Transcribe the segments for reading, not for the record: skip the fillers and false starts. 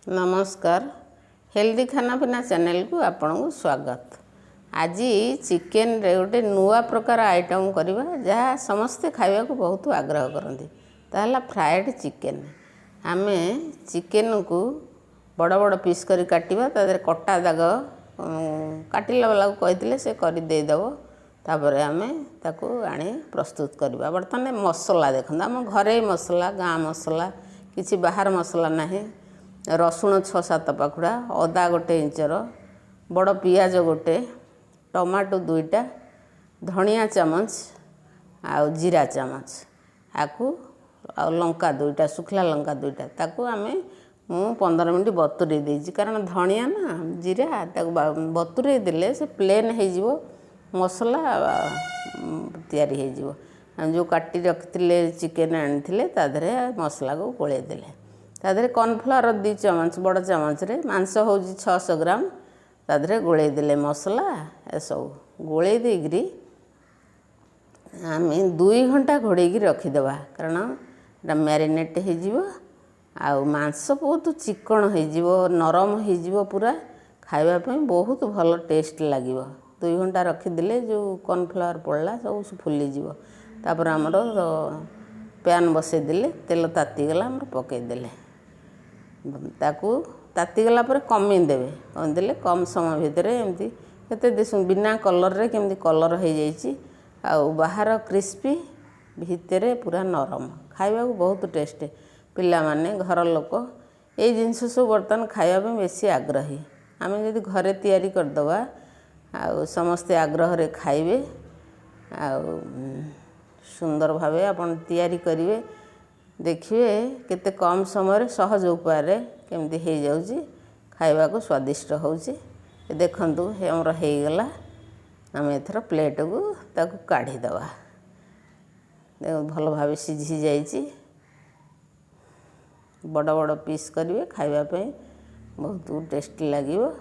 नमस्कार। हेल्दी खाना पीना चैनल को आपन को स्वागत। आज चिकेन रे गोटे नुआ प्रकार आइटम करवा जहाँ समस्ते खावा को बहुत आग्रह करती ताला फ्राइड चिकेन। आमे चिकेन को बड़ बड़ पीस कर काटिबा तादर कटा दाग काटिला वाला को कहितले से कर देदेव तापर आमे ताको आनी प्रस्तुत करवा। बर्तमान मसला देखो आम घरे मसला गाँ मसला किसी बाहर मसला नहीं। रसुण 6-7 पाखुड़ा अदा गोटे इंचर बड़ पियाज गोटे टमाटो 2टा धनिया चामच आउ जीरा चामच आकु आ लंका 2टा सुखला लंका 2टा ताकू आमे मु 15 मिनट बतुरे देछि कारण धनिया ना जीरा ताकू बतुरे देले से प्लेन हे जिवो मसला तयारी हे जिवो। जो काटी रखिले चिकेन आनिथिले तादरे मसला को गोळे देले तादरे कॉर्नफ्लोर 2 चामच बड़ चामच रे मांस हो 600 ग्राम तादरे गोळे देले मसला ए सब गोळे देगिरी आमे 2 घंटा घोड़ेगी रखिदेवा कारण एटा मैरिनेट हो जिवो आ मांस बहुत चिकन हो जिवो नरम हो जिवो पूरा खाइबा पई बहुत भल टेस्ट लागिवो। 2 घंटा रखिदेले जो कॉर्नफ्लोर पड़ला सब फुली जिवो तापर हमरो पैन बसे देले तेल ताती गला हमर पके देले ताकू ताती गला पर कमी देवे कम देले कम समय भितर एमती केते दिसु बिना कलर रे केमती कलर हो जाईची आ बाहर क्रिस्पी भितरे पूरा नरम खाइबा को बहुत टेस्ट। पिला माने घर लोक ए जिंस सब बर्तन खाइबा पे बेसी आग्रही आमे जदी घरे तयारी कर दवा आ समस्त आग्रह रे खाइबे आ सुंदर भावे अपन तयारी करिवे देखिए केते कम समय सहज उपाय केमती हो जाउची खाइबा को स्वादिष्ट होउची। देखंतु हे हमर हे गला आम एथर प्लेट को ताकू काढ़ी दवा देखो भल भावे सिझी जाइची बड़ बड़ पीस करिवे खाइबा पे बहुत टेस्टी लागिवो।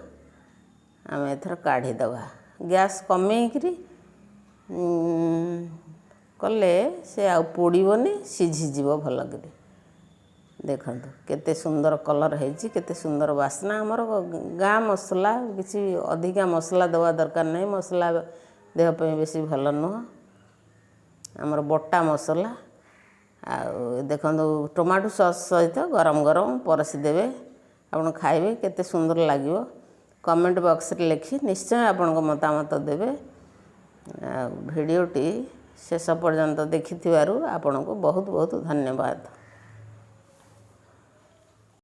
आम एथर काढ़ी दवा गैस कमेई करी कले से आ पोड़ीबनी सिझी जीवो भल करी। देखंतु केते सुंदर कलर हेची केते सुंदर वासना हमर गाँ मसला किसी अधिका मसला दवा दरकार नहीं मसला देह पे बेसी भल नुह हमर बटा मसला आ देखंतु टमाटो सॉस सहित गरम गरम परसी देबे आपण खाइबे केते सुंदर लागिवो। कमेंट बॉक्स रे लिखि निश्चय आपण को मतामत देबे। वीडियोटी शेष पर्यंत देखिथिबारु आपण को बहुत बहुत धन्यवाद।